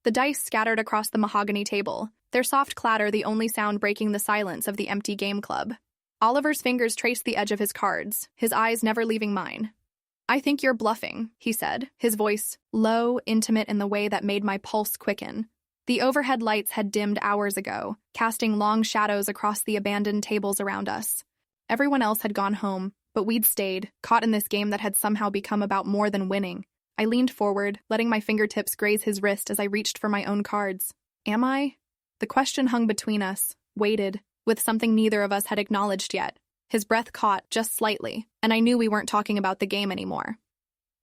The dice scattered across the mahogany table, their soft clatter the only sound breaking the silence of the empty game club. Oliver's fingers traced the edge of his cards, his eyes never leaving mine. "I think you're bluffing," he said, his voice low, intimate in the way that made my pulse quicken. The overhead lights had dimmed hours ago, casting long shadows across the abandoned tables around us. Everyone else had gone home, but we'd stayed, caught in this game that had somehow become about more than winning. I leaned forward, letting my fingertips graze his wrist as I reached for my own cards. Am I? The question hung between us, weighted, with something neither of us had acknowledged yet. His breath caught just slightly, and I knew we weren't talking about the game anymore.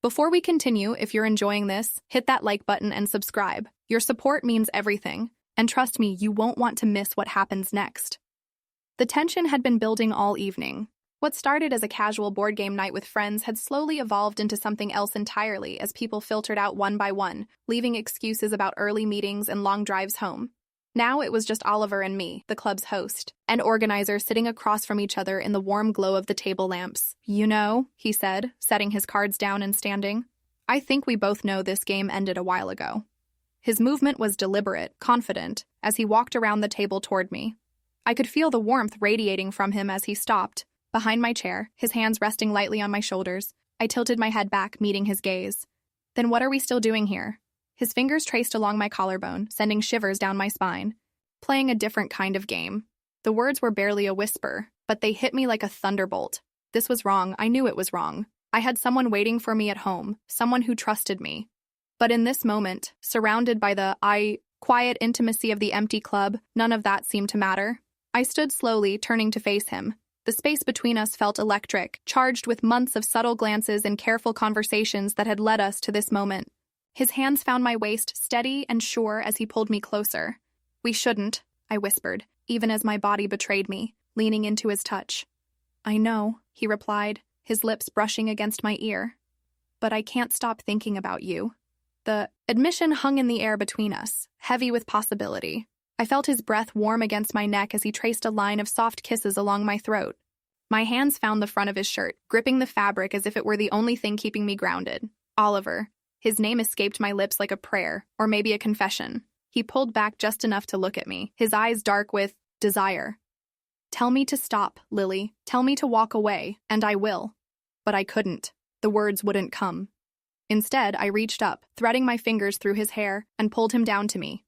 Before we continue, if you're enjoying this, hit that like button and subscribe. Your support means everything, and trust me, you won't want to miss what happens next. The tension had been building all evening. What started as a casual board game night with friends had slowly evolved into something else entirely as people filtered out one by one, leaving excuses about early meetings and long drives home. Now it was just Oliver and me, the club's host, and organizer sitting across from each other in the warm glow of the table lamps. "You know," he said, setting his cards down and standing, "I think we both know this game ended a while ago." His movement was deliberate, confident, as he walked around the table toward me. I could feel the warmth radiating from him as he stopped, behind my chair, his hands resting lightly on my shoulders. I tilted my head back, meeting his gaze. "Then what are we still doing here?" His fingers traced along my collarbone, sending shivers down my spine. "Playing a different kind of game." The words were barely a whisper, but they hit me like a thunderbolt. This was wrong. I knew it was wrong. I had someone waiting for me at home, someone who trusted me. But in this moment, surrounded by the quiet intimacy of the empty club, none of that seemed to matter. I stood slowly, turning to face him. The space between us felt electric, charged with months of subtle glances and careful conversations that had led us to this moment. His hands found my waist, steady and sure as he pulled me closer. "We shouldn't," I whispered, even as my body betrayed me, leaning into his touch. "I know," he replied, his lips brushing against my ear. "But I can't stop thinking about you." The admission hung in the air between us, heavy with possibility. I felt his breath warm against my neck as he traced a line of soft kisses along my throat. My hands found the front of his shirt, gripping the fabric as if it were the only thing keeping me grounded. Oliver. His name escaped my lips like a prayer, or maybe a confession. He pulled back just enough to look at me, his eyes dark with desire. "Tell me to stop, Lily. Tell me to walk away, and I will." But I couldn't. The words wouldn't come. Instead, I reached up, threading my fingers through his hair, and pulled him down to me.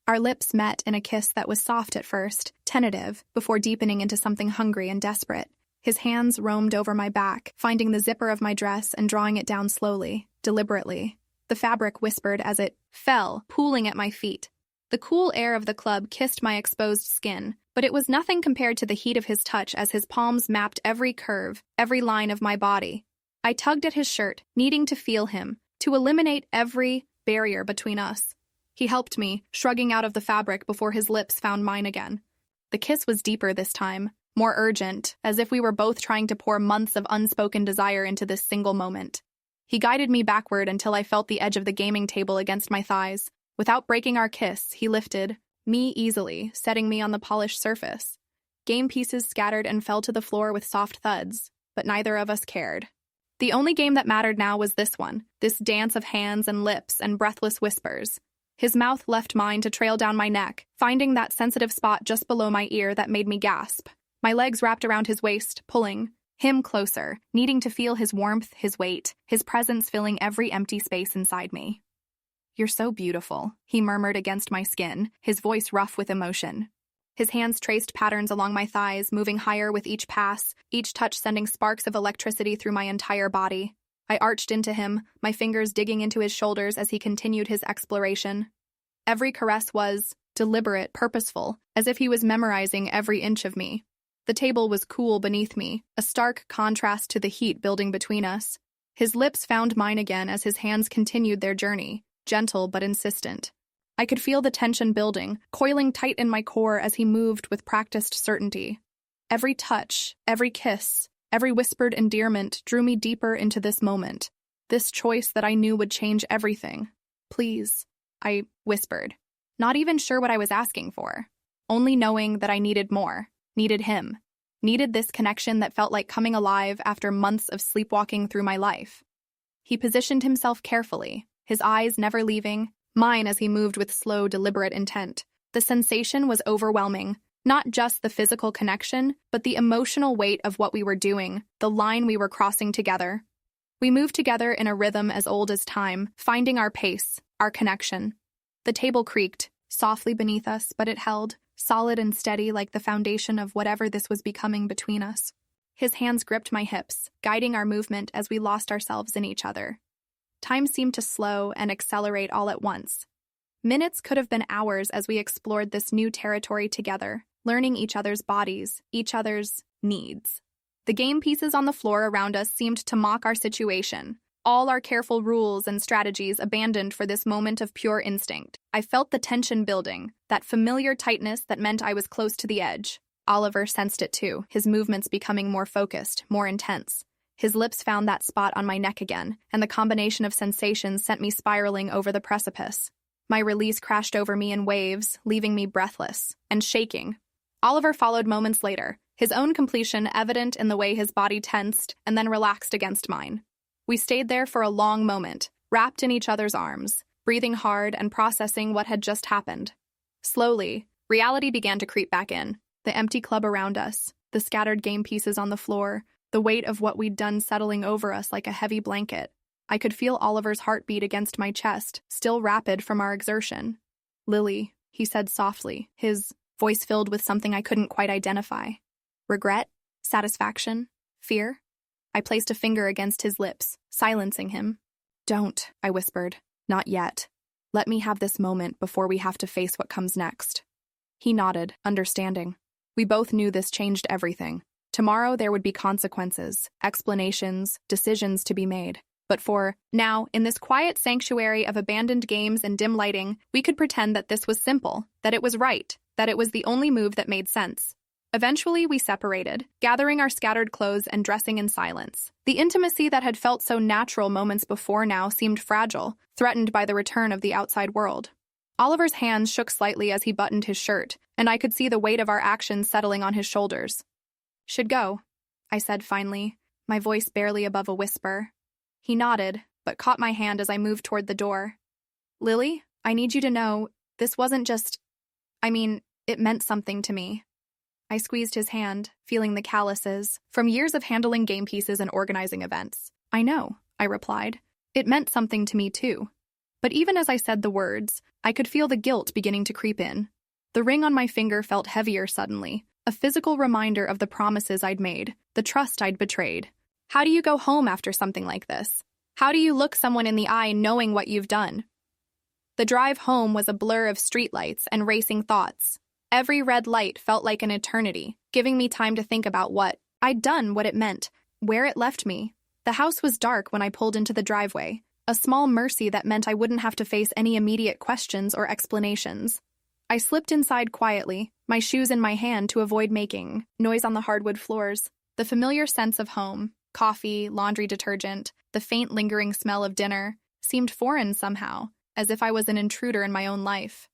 Our lips met in a kiss that was soft at first, tentative, before deepening into something hungry and desperate. His hands roamed over my back, finding the zipper of my dress and drawing it down slowly, deliberately. The fabric whispered as it fell, pooling at my feet. The cool air of the club kissed my exposed skin, but it was nothing compared to the heat of his touch as his palms mapped every curve, every line of my body. I tugged at his shirt, needing to feel him, to eliminate every barrier between us. He helped me, shrugging out of the fabric before his lips found mine again. The kiss was deeper this time, more urgent, as if we were both trying to pour months of unspoken desire into this single moment. He guided me backward until I felt the edge of the gaming table against my thighs. Without breaking our kiss, he lifted me easily, setting me on the polished surface. Game pieces scattered and fell to the floor with soft thuds, but neither of us cared. The only game that mattered now was this one, this dance of hands and lips and breathless whispers. His mouth left mine to trail down my neck, finding that sensitive spot just below my ear that made me gasp. My legs wrapped around his waist, pulling him closer, needing to feel his warmth, his weight, his presence filling every empty space inside me. "You're so beautiful," he murmured against my skin, his voice rough with emotion. His hands traced patterns along my thighs, moving higher with each pass, each touch sending sparks of electricity through my entire body. I arched into him, my fingers digging into his shoulders as he continued his exploration. Every caress was deliberate, purposeful, as if he was memorizing every inch of me. The table was cool beneath me, a stark contrast to the heat building between us. His lips found mine again as his hands continued their journey, gentle but insistent. I could feel the tension building, coiling tight in my core as he moved with practiced certainty. Every touch, every kiss, every whispered endearment drew me deeper into this moment, this choice that I knew would change everything. "Please," I whispered, not even sure what I was asking for, only knowing that I needed more, needed him, needed this connection that felt like coming alive after months of sleepwalking through my life. He positioned himself carefully, his eyes never leaving mine as he moved with slow, deliberate intent. The sensation was overwhelming. Not just the physical connection, but the emotional weight of what we were doing, the line we were crossing together. We moved together in a rhythm as old as time, finding our pace, our connection. The table creaked, softly beneath us, but it held, solid and steady like the foundation of whatever this was becoming between us. His hands gripped my hips, guiding our movement as we lost ourselves in each other. Time seemed to slow and accelerate all at once. Minutes could have been hours as we explored this new territory together, learning each other's bodies, each other's needs. The game pieces on the floor around us seemed to mock our situation, all our careful rules and strategies abandoned for this moment of pure instinct. I felt the tension building, that familiar tightness that meant I was close to the edge. Oliver sensed it too, his movements becoming more focused, more intense. His lips found that spot on my neck again, and the combination of sensations sent me spiraling over the precipice. My release crashed over me in waves, leaving me breathless and shaking. Oliver followed moments later, his own completion evident in the way his body tensed and then relaxed against mine. We stayed there for a long moment, wrapped in each other's arms, breathing hard and processing what had just happened. Slowly, reality began to creep back in. The empty club around us, the scattered game pieces on the floor, the weight of what we'd done settling over us like a heavy blanket. I could feel Oliver's heartbeat against my chest, still rapid from our exertion. "Lily," he said softly, his voice filled with something I couldn't quite identify. Regret? Satisfaction? Fear? I placed a finger against his lips, silencing him. "Don't," I whispered. "Not yet. Let me have this moment before we have to face what comes next." He nodded, understanding. We both knew this changed everything. Tomorrow there would be consequences, explanations, decisions to be made. But for now, in this quiet sanctuary of abandoned games and dim lighting, we could pretend that this was simple, that it was right, that it was the only move that made sense. Eventually, we separated, gathering our scattered clothes and dressing in silence. The intimacy that had felt so natural moments before now seemed fragile, threatened by the return of the outside world. Oliver's hands shook slightly as he buttoned his shirt, and I could see the weight of our actions settling on his shoulders. "Should go," I said finally, my voice barely above a whisper. He nodded, but caught my hand as I moved toward the door. "Lily, I need you to know, this wasn't just... it meant something to me." I squeezed his hand, feeling the calluses, from years of handling game pieces and organizing events. "I know," I replied. "It meant something to me too." But even as I said the words, I could feel the guilt beginning to creep in. The ring on my finger felt heavier suddenly, a physical reminder of the promises I'd made, the trust I'd betrayed. How do you go home after something like this? How do you look someone in the eye knowing what you've done? The drive home was a blur of streetlights and racing thoughts. Every red light felt like an eternity, giving me time to think about what I'd done, what it meant, where it left me. The house was dark when I pulled into the driveway, a small mercy that meant I wouldn't have to face any immediate questions or explanations. I slipped inside quietly, my shoes in my hand to avoid making noise on the hardwood floors. The familiar sense of home, coffee, laundry detergent, the faint lingering smell of dinner, seemed foreign somehow, as if I was an intruder in my own life.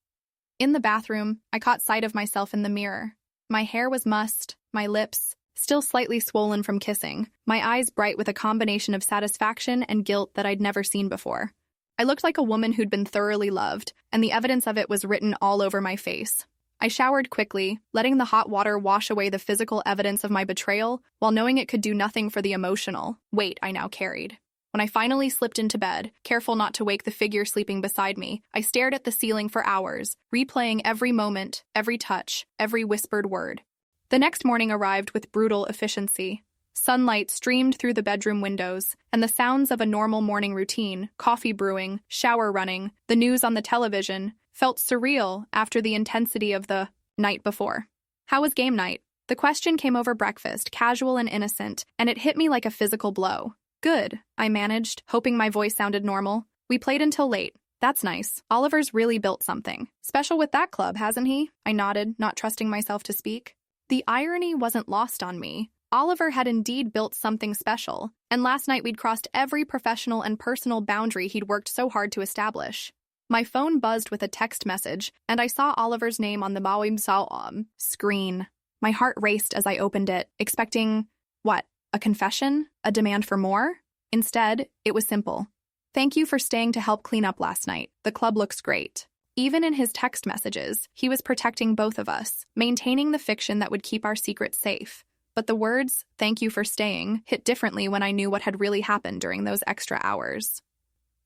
In the bathroom, I caught sight of myself in the mirror. My hair was mussed, my lips, still slightly swollen from kissing, my eyes bright with a combination of satisfaction and guilt that I'd never seen before. I looked like a woman who'd been thoroughly loved, and the evidence of it was written all over my face. I showered quickly, letting the hot water wash away the physical evidence of my betrayal, while knowing it could do nothing for the emotional weight I now carried. When I finally slipped into bed, careful not to wake the figure sleeping beside me, I stared at the ceiling for hours, replaying every moment, every touch, every whispered word. The next morning arrived with brutal efficiency. Sunlight streamed through the bedroom windows, and the sounds of a normal morning routine, coffee brewing, shower running, the news on the television, felt surreal after the intensity of the night before. How was game night? The question came over breakfast, casual and innocent, and it hit me like a physical blow. "Good," I managed, hoping my voice sounded normal. "We played until late. That's nice. Oliver's really built something. Special with that club, hasn't he?" I nodded, not trusting myself to speak. The irony wasn't lost on me. Oliver had indeed built something special, and last night we'd crossed every professional and personal boundary he'd worked so hard to establish. My phone buzzed with a text message, and I saw Oliver's name on the screen. My heart raced as I opened it, expecting, what, a confession? A demand for more? Instead, it was simple. Thank you for staying to help clean up last night. The club looks great. Even in his text messages, he was protecting both of us, maintaining the fiction that would keep our secret safe. But the words, "thank you for staying," hit differently when I knew what had really happened during those extra hours.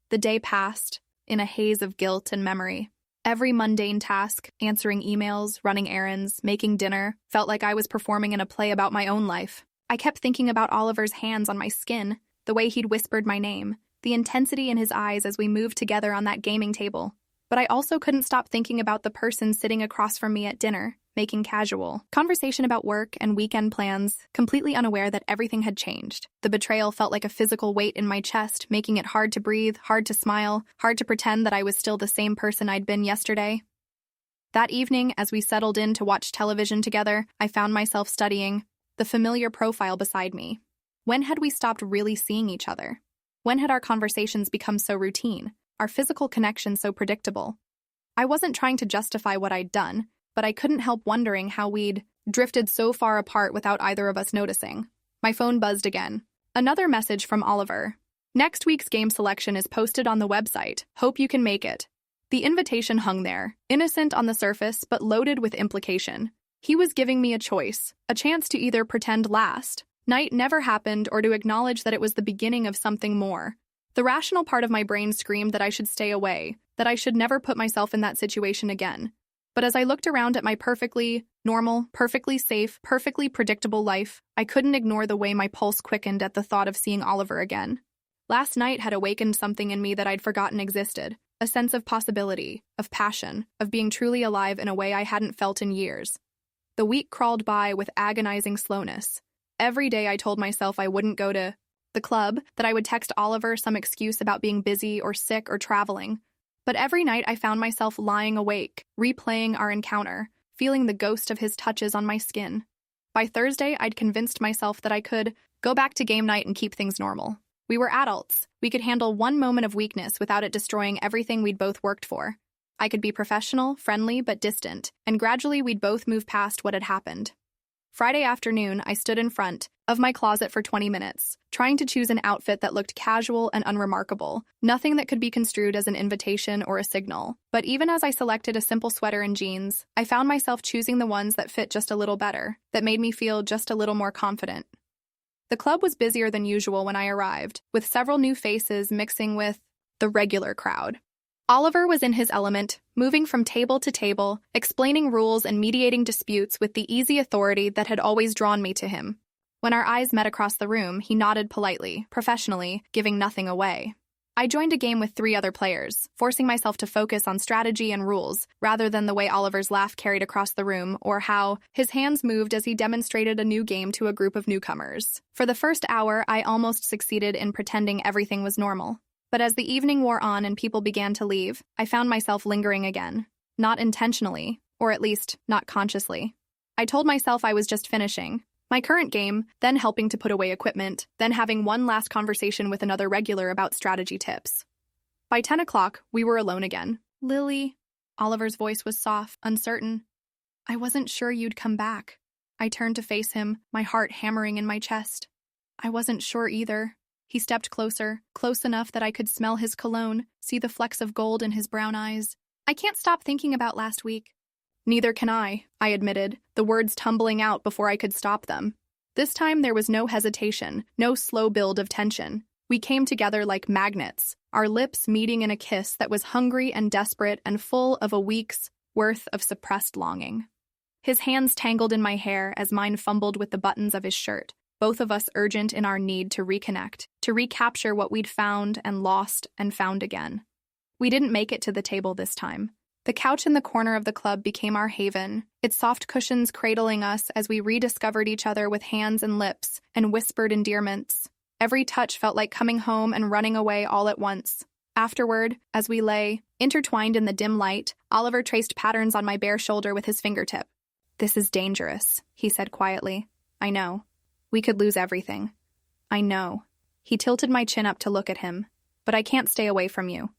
The day passed, in a haze of guilt and memory. Every mundane task, answering emails, running errands, making dinner, felt like I was performing in a play about my own life. I kept thinking about Oliver's hands on my skin, the way he'd whispered my name, the intensity in his eyes as we moved together on that gaming table. But I also couldn't stop thinking about the person sitting across from me at dinner, making casual conversation about work and weekend plans, completely unaware that everything had changed. The betrayal felt like a physical weight in my chest, making it hard to breathe, hard to smile, hard to pretend that I was still the same person I'd been yesterday. That evening, as we settled in to watch television together, I found myself studying the familiar profile beside me. When had we stopped really seeing each other? When had our conversations become so routine, our physical connection so predictable? I wasn't trying to justify what I'd done, but I couldn't help wondering how we'd drifted so far apart without either of us noticing. My phone buzzed again. Another message from Oliver. Next week's game selection is posted on the website. Hope you can make it. The invitation hung there, innocent on the surface, but loaded with implication. He was giving me a choice, a chance to either pretend last night never happened or to acknowledge that it was the beginning of something more. The rational part of my brain screamed that I should stay away, that I should never put myself in that situation again. But as I looked around at my perfectly normal, perfectly safe, perfectly predictable life, I couldn't ignore the way my pulse quickened at the thought of seeing Oliver again. Last night had awakened something in me that I'd forgotten existed, a sense of possibility, of passion, of being truly alive in a way I hadn't felt in years. The week crawled by with agonizing slowness. Every day I told myself I wouldn't go to the club, that I would text Oliver some excuse about being busy or sick or traveling. But every night I found myself lying awake, replaying our encounter, feeling the ghost of his touches on my skin. By Thursday, I'd convinced myself that I could go back to game night and keep things normal. We were adults. We could handle one moment of weakness without it destroying everything we'd both worked for. I could be professional, friendly, but distant, and gradually we'd both move past what had happened. Friday afternoon, I stood in front of my closet for 20 minutes, trying to choose an outfit that looked casual and unremarkable, nothing that could be construed as an invitation or a signal. But even as I selected a simple sweater and jeans, I found myself choosing the ones that fit just a little better, that made me feel just a little more confident. The club was busier than usual when I arrived, with several new faces mixing with the regular crowd. Oliver was in his element, moving from table to table, explaining rules and mediating disputes with the easy authority that had always drawn me to him. When our eyes met across the room, he nodded politely, professionally, giving nothing away. I joined a game with 3 other players, forcing myself to focus on strategy and rules, rather than the way Oliver's laugh carried across the room or how his hands moved as he demonstrated a new game to a group of newcomers. For the first hour, I almost succeeded in pretending everything was normal. But as the evening wore on and people began to leave, I found myself lingering again. Not intentionally, or at least not consciously. I told myself I was just finishing my current game, then helping to put away equipment, then having one last conversation with another regular about strategy tips. By 10 o'clock, we were alone again. "Lily," Oliver's voice was soft, uncertain. "I wasn't sure you'd come back." I turned to face him, my heart hammering in my chest. "I wasn't sure either." He stepped closer, close enough that I could smell his cologne, see the flecks of gold in his brown eyes. "I can't stop thinking about last week." "Neither can I admitted, the words tumbling out before I could stop them. This time there was no hesitation, no slow build of tension. We came together like magnets, our lips meeting in a kiss that was hungry and desperate and full of a week's worth of suppressed longing. His hands tangled in my hair as mine fumbled with the buttons of his shirt, both of us urgent in our need to reconnect, to recapture what we'd found and lost and found again. We didn't make it to the table this time. The couch in the corner of the club became our haven, its soft cushions cradling us as we rediscovered each other with hands and lips and whispered endearments. Every touch felt like coming home and running away all at once. Afterward, as we lay, intertwined in the dim light, Oliver traced patterns on my bare shoulder with his fingertip. "This is dangerous," he said quietly. "I know. We could lose everything. I know." He tilted my chin up to look at him. "But I can't stay away from you."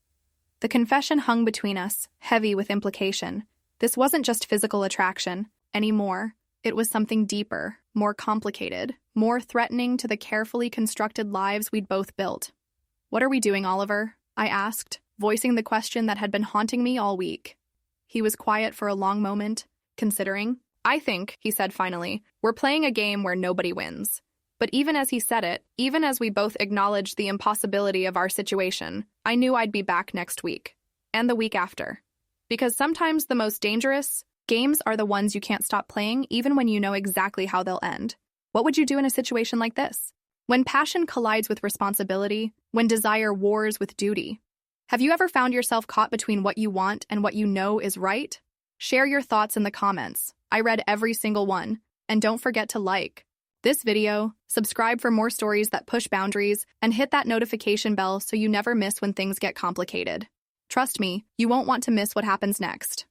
The confession hung between us, heavy with implication. This wasn't just physical attraction anymore. It was something deeper, more complicated, more threatening to the carefully constructed lives we'd both built. What are we doing, Oliver? I asked, voicing the question that had been haunting me all week. He was quiet for a long moment, considering. I think, he said finally, we're playing a game where nobody wins. But even as he said it, even as we both acknowledged the impossibility of our situation, I knew I'd be back next week. And the week after. Because sometimes the most dangerous games are the ones you can't stop playing even when you know exactly how they'll end. What would you do in a situation like this? When passion collides with responsibility, when desire wars with duty. Have you ever found yourself caught between what you want and what you know is right? Share your thoughts in the comments. I read every single one. And don't forget to like this video, subscribe for more stories that push boundaries, and hit that notification bell so you never miss when things get complicated. Trust me, you won't want to miss what happens next.